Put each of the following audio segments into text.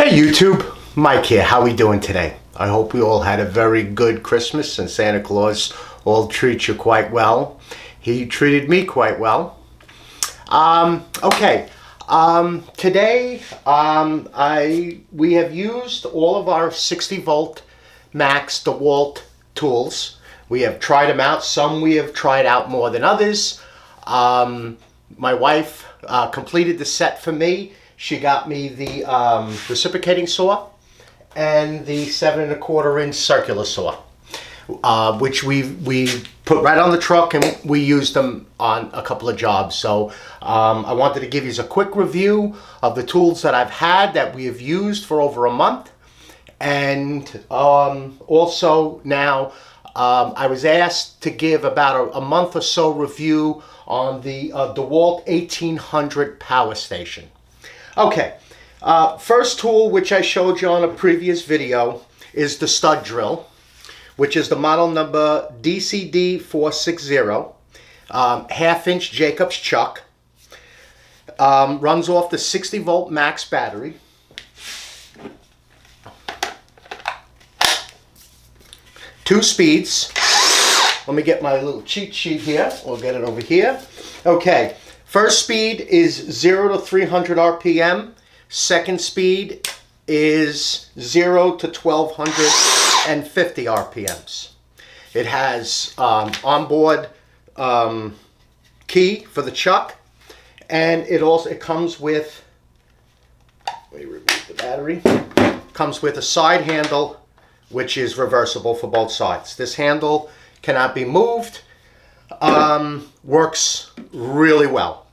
Hey YouTube, Mike here. How we doing today? I hope we all had a very good Christmas and Santa Claus all treats you quite well. He treated me quite well. Today we have used all of our 60 volt max Dewalt tools. We have tried them out. Some we have tried out more than others. My wife completed the set for me. She got me the Reciprocating Saw and the 7 1/4 inch circular saw, which we put right on the truck, and we used them on a couple of jobs. So I wanted to give you a quick review of the tools that I've had that we have used for over a month. And also now I was asked to give about a month or so review on the Dewalt 1800 power station. Okay, first tool which I showed you on a previous video is the stud drill, which is the model number DCD2560, half-inch Jacobs chuck. Runs off the 60 volt max battery. Two speeds. Let me get my little cheat sheet here. We'll get it over here. Okay. First speed is 0 to 300 RPM. Second speed is 0 to 1250 RPMs. It has onboard key for the chuck, and it comes with, let me remove the battery, comes with a side handle which is reversible for both sides. This handle cannot be moved. Works really well.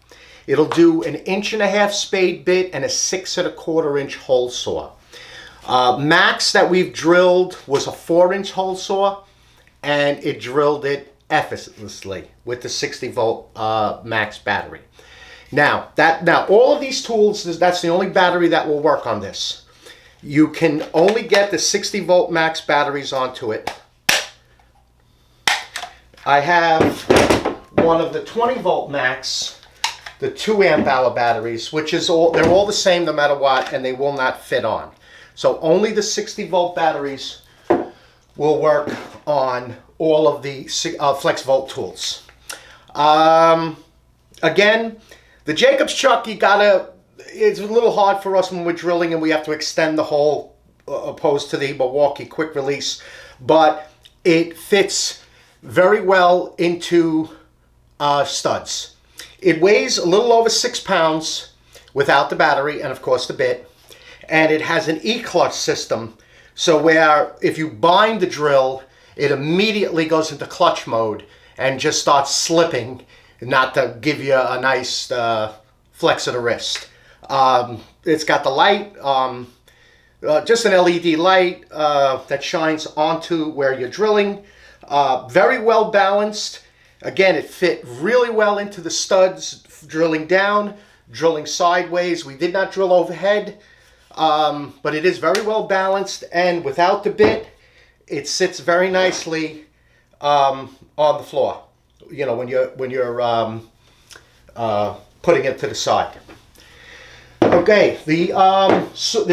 It'll do an 1.5 inch spade bit and a 6 1/4 inch hole saw. Max that we've drilled was a 4 inch hole saw, and it drilled it effortlessly with the 60 volt max battery. Now all of these tools, that's the only battery that will work on this. You can only get the 60 volt max batteries onto it. I have one of the 20 volt max, the 2 amp hour batteries, which is they're all the same no matter what, and they will not fit on. So only the 60 volt batteries will work on all of the FlexVolt tools. Again, the Jacobs chuck, it's a little hard for us when we're drilling and we have to extend the hole opposed to the Milwaukee quick release, but it fits very well into studs. It weighs a little over 6 pounds without the battery and of course the bit, and it has an e-clutch system, so where if you bind the drill, it immediately goes into clutch mode and just starts slipping, not to give you a nice flex of the wrist. It's got the light, just an LED light that shines onto where you're drilling. Very well balanced. Again, it fit really well into the studs, drilling down, drilling sideways. We did not drill overhead, but it is very well balanced, and without the bit, it sits very nicely on the floor. You know, when you're putting it to the side. Okay, the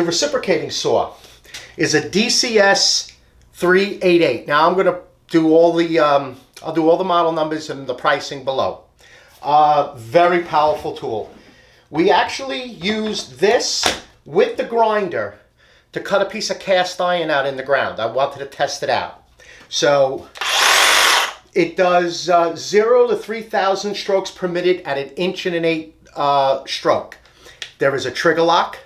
reciprocating saw is a DCS 388. Now I'm going to do all the I'll do all the model numbers and the pricing below. Very powerful tool. We actually used this with the grinder to cut a piece of cast iron out in the ground. I wanted to test it out. So it does 0 to 3,000 strokes per minute at an 1.8 inch stroke. There is a trigger lock,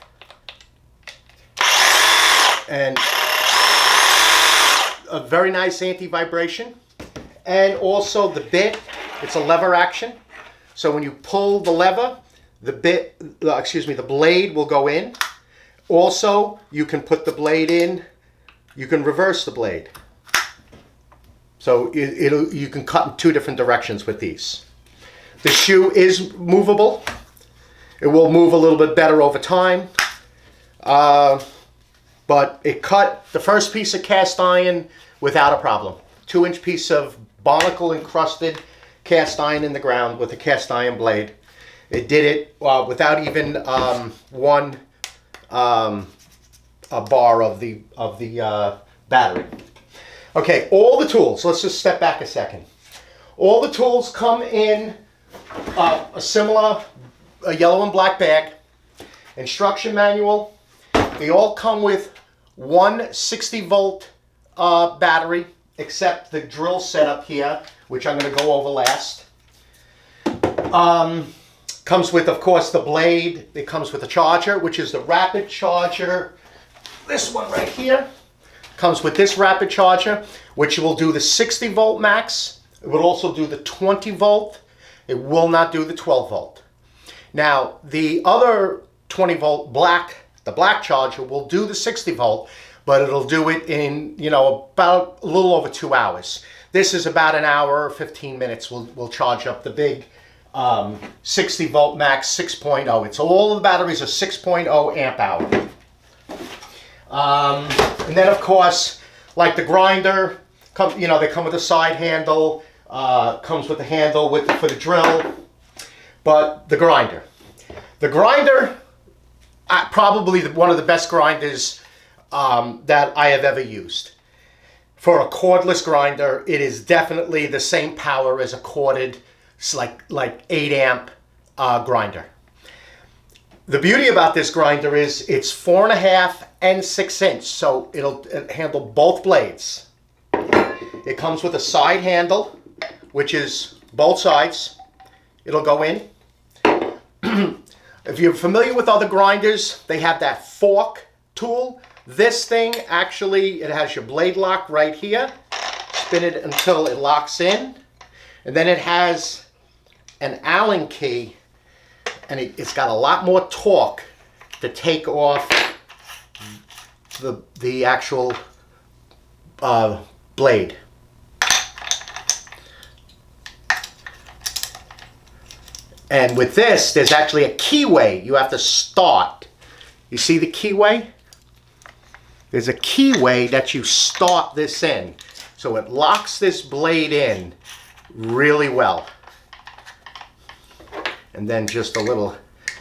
and a very nice anti-vibration. And also the bit, it's a lever action. So when you pull the lever, the blade will go in. Also, you can put the blade in, you can reverse the blade. So you can cut in 2 different directions with these. The shoe is movable. It will move a little bit better over time. But it cut the first piece of cast iron without a problem. 2 inch piece of barnacle encrusted cast iron in the ground with a cast iron blade. It did it without even one bar of the battery. Okay, all the tools. Let's just step back a second. All the tools come in a similar yellow and black bag. Instruction manual. They all come with one 60-volt battery, except the drill setup here, which I'm going to go over last. Comes with, of course, the blade. It comes with a charger, which is the rapid charger. This one right here comes with this rapid charger, which will do the 60-volt max. It will also do the 20-volt. It will not do the 12-volt. Now, the other 20-volt the black charger will do the 60-volt, but it'll do it in, about a little over 2 hours. This is about an hour or 15 minutes. We'll charge up the big 60-volt max 6.0. It's all of the batteries are 6.0 amp hour. And then, of course, like the grinder, they come with a side handle, comes with a handle for the drill. But the grinder, probably one of the best grinders that I have ever used. For a cordless grinder, it is definitely the same power as a corded, like 8 amp grinder. The beauty about this grinder is it's 4.5 and 6 inch, so it'll handle both blades. It comes with a side handle, which is both sides. It'll go in. If you're familiar with other grinders, they have that fork tool. This thing, actually, it has your blade lock right here. Spin it until it locks in. And then it has an Allen key, and it's got a lot more torque to take off the actual blade. And with this, there's actually a keyway you have to start. You see the keyway? There's a keyway that you start this in. So it locks this blade in really well. And then just a little,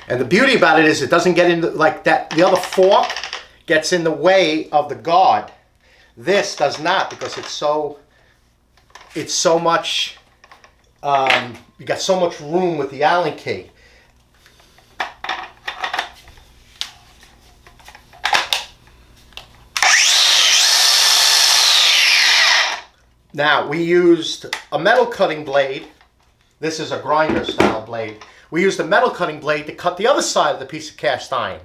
and the beauty about it is it doesn't get into like that. The other fork gets in the way of the guard. This does not, because it's so much, you got so much room with the Allen key. Now, we used a metal cutting blade. This is a grinder style blade. We used a metal cutting blade to cut the other side of the piece of cast iron.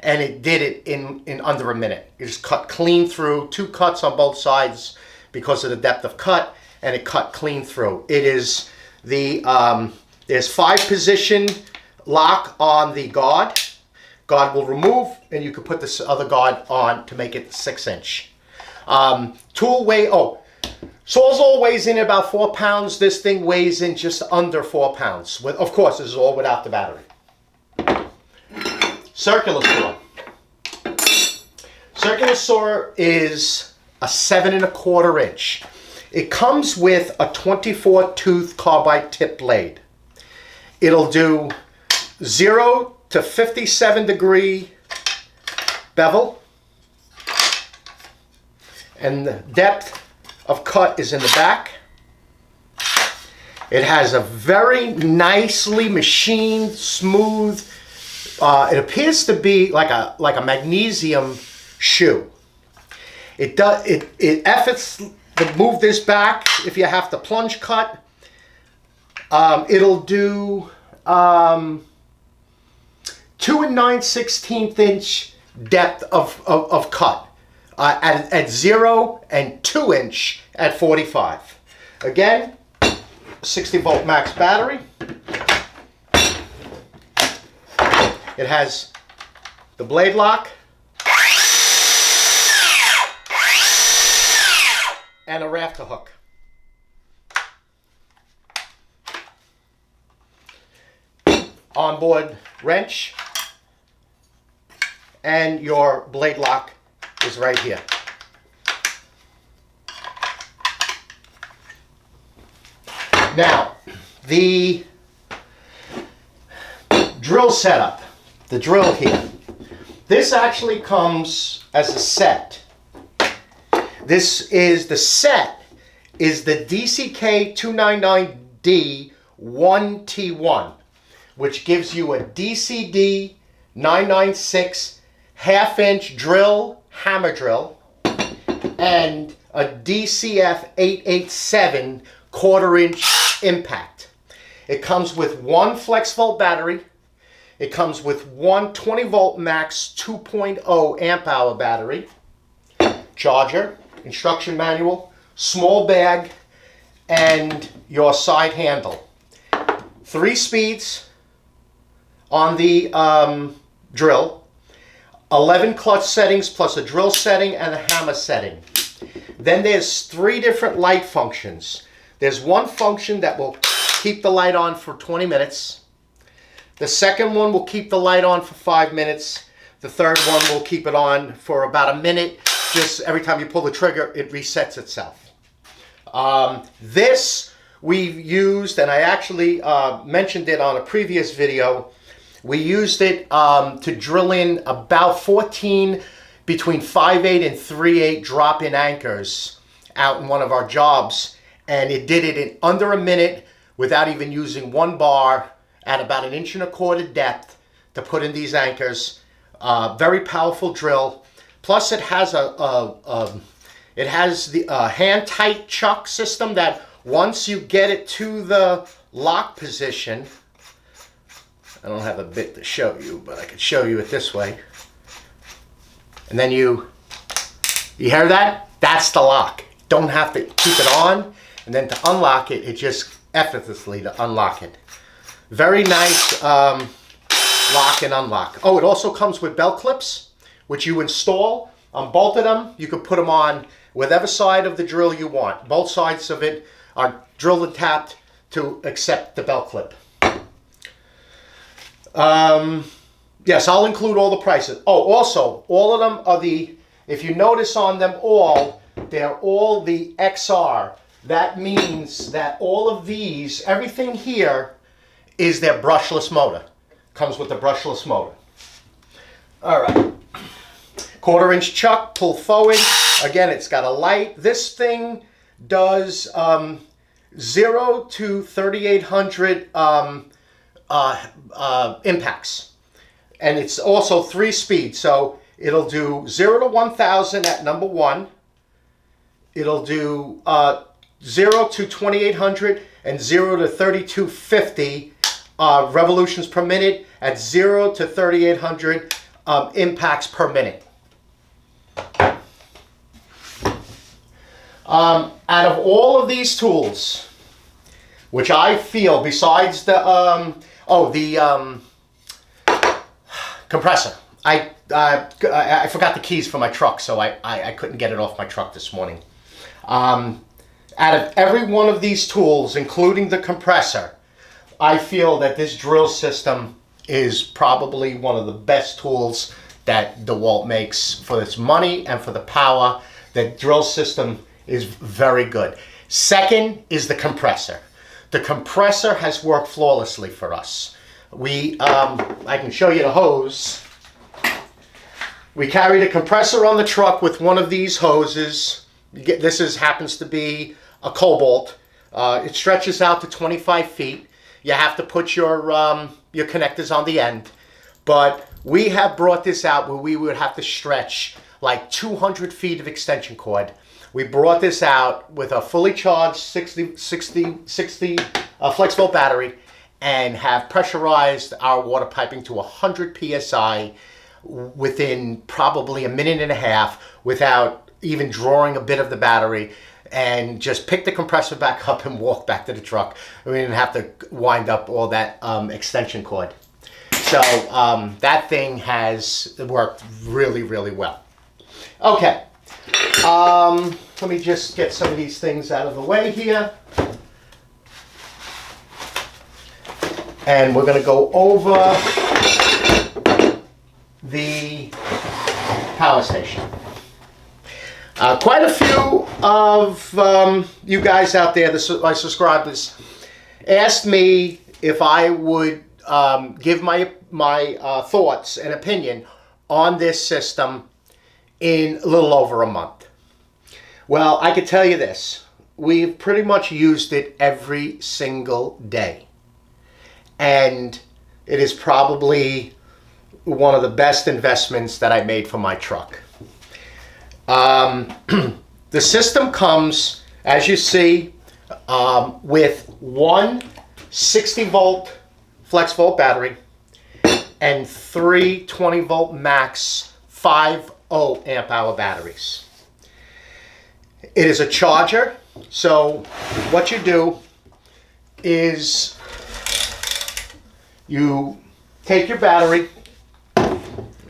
And it did it in under a minute. It just cut clean through, 2 cuts on both sides because of the depth of cut, and it cut clean through. It is the, there's 5-position lock on the guard. Guard will remove, and you can put this other guard on to make it 6 inch. Tool weigh, Sawzall weighs in about 4 pounds. This thing weighs in just under 4 pounds. Of course, this is all without the battery. Circular saw. Circular saw is a 7 1/4 inch. It comes with a 24-tooth carbide tip blade. It'll do 0 to 57 degree bevel, and the depth of cut is in the back. It has a very nicely machined, smooth, it appears to be like a magnesium shoe. It efforts to move this back if you have to plunge cut. It'll do 2 9/16 inch depth of cut at 0 and 2 inch at 45. Again, 60-volt max battery. It has the blade lock and a rafter hook. Onboard wrench, and your blade lock is right here. Now, the drill setup, the drill here. This actually comes as a set. This is the set, is the DCK299D1T1, which gives you a DCD 996 half-inch drill, hammer drill, and a DCF 887 quarter-inch impact. It comes with one FlexVolt battery. It comes with one 20-volt max 2.0 amp-hour battery, charger, instruction manual, small bag, and your side handle. 3 speeds on the drill, 11 clutch settings plus a drill setting and a hammer setting. Then there's 3 different light functions. There's one function that will keep the light on for 20 minutes. The second one will keep the light on for 5 minutes. The third one will keep it on for about a minute. Just every time you pull the trigger, it resets itself. This we've used, and I actually mentioned it on a previous video. We used it to drill in about 14 between 5/8 and 3/8 drop-in anchors out in one of our jobs. And it did it in under a minute without even using one bar at about 1.25 inches depth to put in these anchors. Very powerful drill. Plus it has the hand tight chuck system that once you get it to the lock position, I don't have a bit to show you, but I could show you it this way. And then you hear that? That's the lock. Don't have to keep it on. And then to unlock it, it just effortlessly to unlock it. Very nice lock and unlock. Oh, it also comes with belt clips, which you install on both of them. You can put them on whatever side of the drill you want. Both sides of it are drilled and tapped to accept the belt clip. Yes, I'll include all the prices. Oh, also, all of them are if you notice on them all, they're all the XR. That means that all of these, everything here, is their brushless motor. Comes with the brushless motor. All right. 1/4 inch chuck, pull forward. Again, it's got a light. This thing does 0 to 3,800 impacts. And it's also 3 speeds. So it'll do 0 to 1,000 at number 1. It'll do 0 to 2,800 and 0 to 3,250 revolutions per minute at 0 to 3,800 impacts per minute. Out of all of these tools, which I feel, besides the compressor, I forgot the keys for my truck, so I couldn't get it off my truck this morning. Out of every one of these tools, including the compressor, I feel that this drill system is probably one of the best tools that Dewalt makes for its money and for the power. The drill system is very good. Second is the compressor. The compressor has worked flawlessly for us. I can show you the hose. We carried a compressor on the truck with one of these hoses. This happens to be a Cobalt. It stretches out to 25 feet. You have to put your connectors on the end. But we have brought this out where we would have to stretch like 200 feet of extension cord. We brought this out with a fully charged 60 FlexVolt battery and have pressurized our water piping to 100 PSI within probably a minute and a half without even drawing a bit of the battery, and just pick the compressor back up and walk back to the truck. We didn't have to wind up all that extension cord. So that thing has worked really, really well. Okay, let me just get some of these things out of the way here. And we're going to go over the power station. Quite a few of you guys out there, my subscribers, asked me if I would give my thoughts and opinion on this system in a little over a month. Well, I can tell you this. We've pretty much used it every single day. And it is probably one of the best investments that I made for my truck. The system comes, as you see, with one 60-volt FlexVolt battery and three 20-volt max 5.0 amp-hour batteries. It is a charger, so what you do is you take your battery,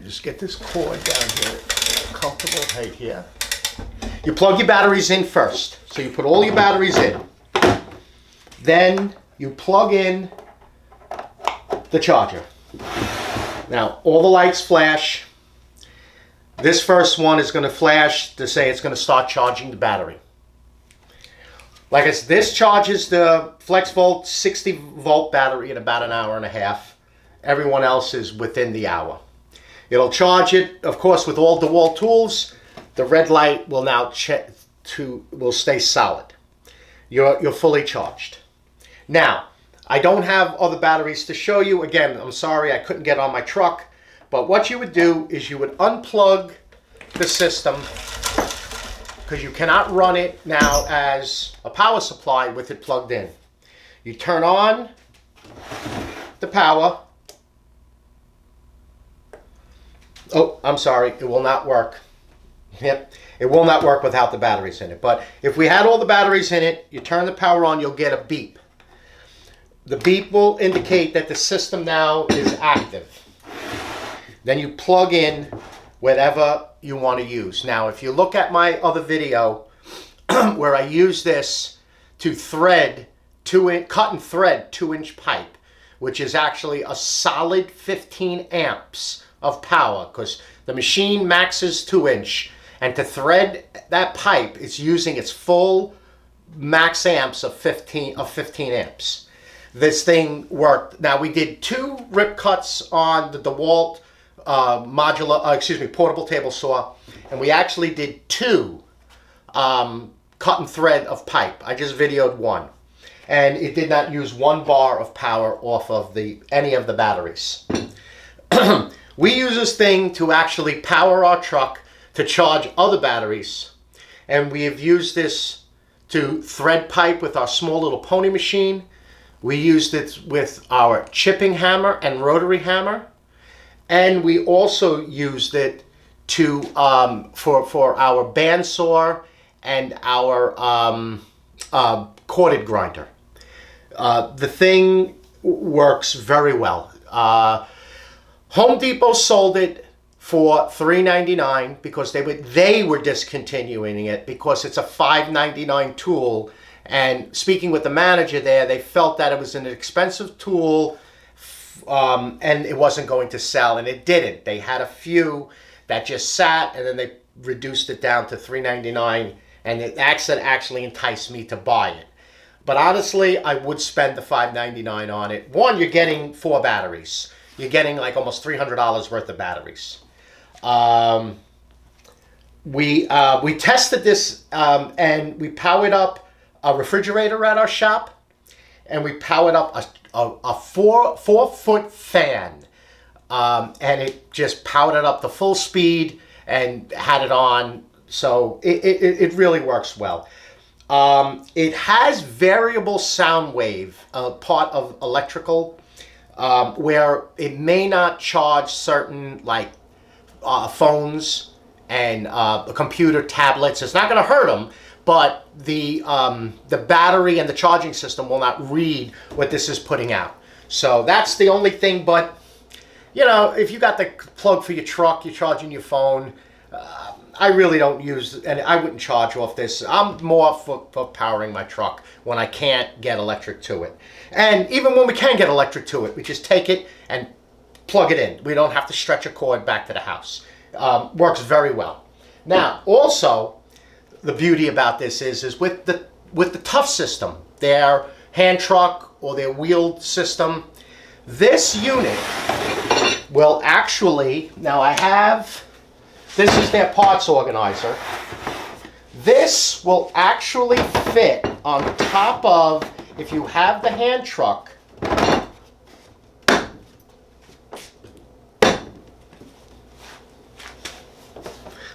just get this cord down here, comfortable right here. You plug your batteries in first. So you put all your batteries in. Then you plug in the charger. Now, all the lights flash. This first one is going to flash to say it's going to start charging the battery. Like I said, this charges the FlexVolt 60-volt battery in about an hour and a half. Everyone else is within the hour. It'll charge it, of course, with all Dewalt tools. The red light will now will stay solid. You're fully charged. Now, I don't have other batteries to show you. Again, I'm sorry I couldn't get on my truck. But what you would do is you would unplug the system, because you cannot run it now as a power supply with it plugged in. You turn on the power. Oh, I'm sorry, it will not work. Yep, it will not work without the batteries in it. But if we had all the batteries in it, you turn the power on, you'll get a beep. The beep will indicate that the system now is active. Then you plug in whatever you want to use. Now, if you look at my other video where I use this to thread cut and thread 2-inch pipe, which is actually a solid 15 amps of power, because the machine maxes 2-inch, and to thread that pipe, it's using its full max amps of 15 amps. This thing worked. Now, we did 2 rip cuts on the Dewalt portable table saw, and we actually did 2 cut and thread of pipe. I just videoed 1, and it did not use 1 bar of power off of any of the batteries. We use this thing to actually power our truck, to charge other batteries, and we have used this to thread pipe with our small little pony machine. We used it with our chipping hammer and rotary hammer. And we also used it to for our bandsaw and our corded grinder. The thing works very well. Home Depot sold it for $3.99 because they were discontinuing it because it's a $5.99 tool. And speaking with the manager there, they felt that it was an expensive tool. And it wasn't going to sell, and it didn't. They had a few that just sat, and then they reduced it down to $3.99, and it actually enticed me to buy it. But honestly, I would spend the $5.99 on it. One, you're getting 4 batteries. You're getting like almost $300 worth of batteries. We tested this, and we powered up a refrigerator at our shop, and we powered up a 4-foot fan, and it just powered it up to full speed and had it on. So it really works well. It has variable sound wave, part of electrical, where it may not charge certain like phones and computer tablets. It's not going to hurt them. But the battery and the charging system will not read what this is putting out. So that's the only thing. But, you know, if you got the plug for your truck, you're charging your phone, I really don't use, and I wouldn't charge off this. I'm more for powering my truck when I can't get electric to it. And even when we can get electric to it, we just take it and plug it in. We don't have to stretch a cord back to the house. Works very well. Now, also, the beauty about this is with the Tough system, their hand truck or their wheeled system, this unit will actually, now I have, this is their parts organizer. This will actually fit on top of, if you have the hand truck,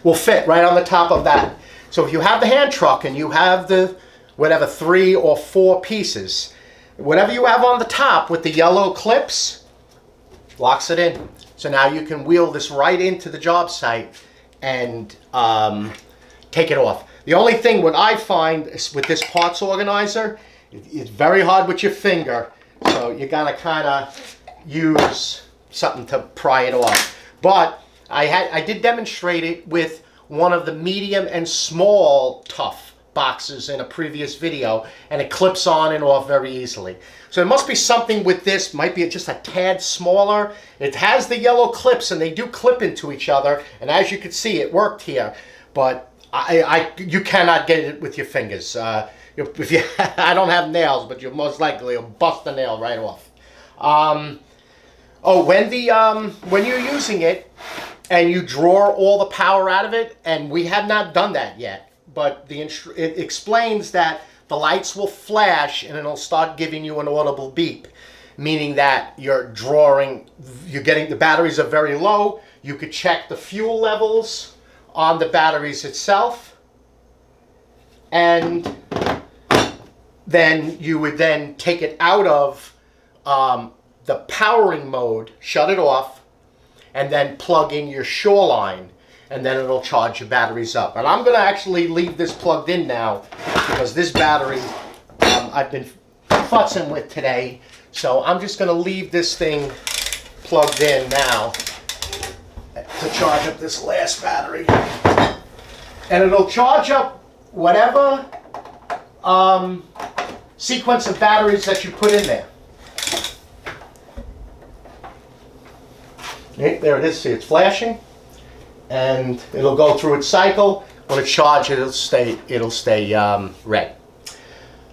will fit right on the top of that. So if you have the hand truck and you have the, whatever, 3 or 4 pieces, whatever you have on the top with the yellow clips, locks it in. So now you can wheel this right into the job site and take it off. The only thing what I find is with this parts organizer, it's very hard with your finger, so you gotta kind of use something to pry it off. But I did demonstrate it with one of the medium and small tough boxes in a previous video, and it clips on and off very easily. So it must be something with this, might be just a tad smaller. It has the yellow clips and they do clip into each other, and as you can see, it worked here, but you cannot get it with your fingers. If you, I don't have nails, but you most likely will bust the nail right off. Oh, when you're using it and you draw all the power out of it, and we have not done that yet, but it explains that the lights will flash and it'll start giving you an audible beep, meaning that you're getting, the batteries are very low. You could check the fuel levels on the batteries itself, and then you would then take it out of the powering mode, shut it off, and then plug in your shoreline, and then it'll charge your batteries up. And I'm going to actually leave this plugged in now, because this battery I've been futzing with today, so I'm just going to leave this thing plugged in now to charge up this last battery. And it'll charge up whatever sequence of batteries that you put in there. Okay, there it is. See, it's flashing, and it'll go through its cycle. When it's charged, it'll stay red.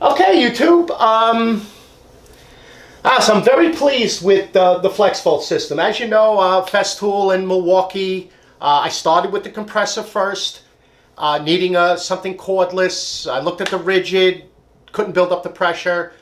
Okay, YouTube. So I'm very pleased with the FlexVolt system. As you know, Festool in Milwaukee, I started with the compressor first, needing something cordless. I looked at the rigid, couldn't build up the pressure.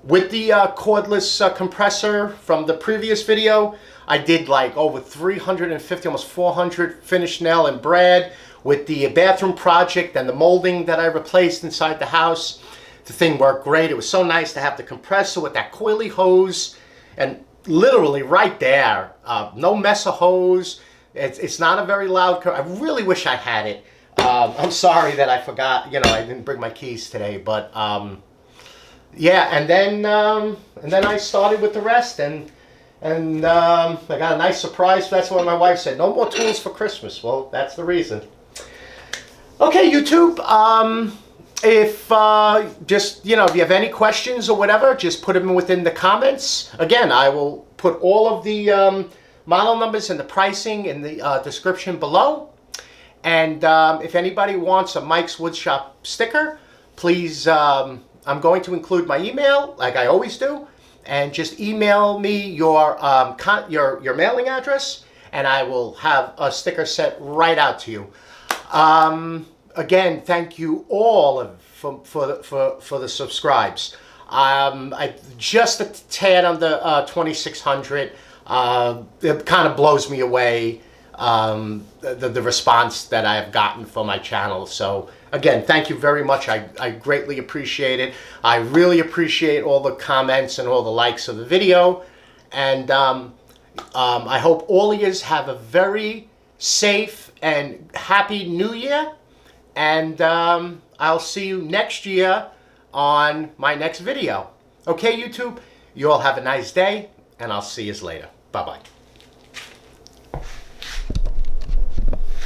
With the cordless compressor from the previous video, I did like over 350, almost 400 finished nail and brad. With the bathroom project and the molding that I replaced inside the house, the thing worked great. It was so nice to have the compressor with that coily hose, and literally right there, no mess of hose. It's not a very loud car. I really wish I had it. I'm sorry that I forgot, I didn't bring my keys today, but yeah, and then I started with the rest, and I got a nice surprise. That's when my wife said, no more tools for Christmas. Well, that's the reason. Okay, YouTube, if if you have any questions or whatever, just put them within the comments. Again, I will put all of the model numbers and the pricing in the description below. And if anybody wants a Mike's Woodshop sticker, please, I'm going to include my email like I always do, and just email me your mailing address, and I will have a sticker sent right out to you. Again, thank you all for the subscribes. I just a tad under 2,600. It kind of blows me away, the response that I have gotten for my channel. So again, thank you very much. I greatly appreciate it. I really appreciate all the comments and all the likes of the video. And I hope all of you have a very safe and happy New Year. And I'll see you next year on my next video. Okay, YouTube? You all have a nice day, and I'll see you later. Bye-bye.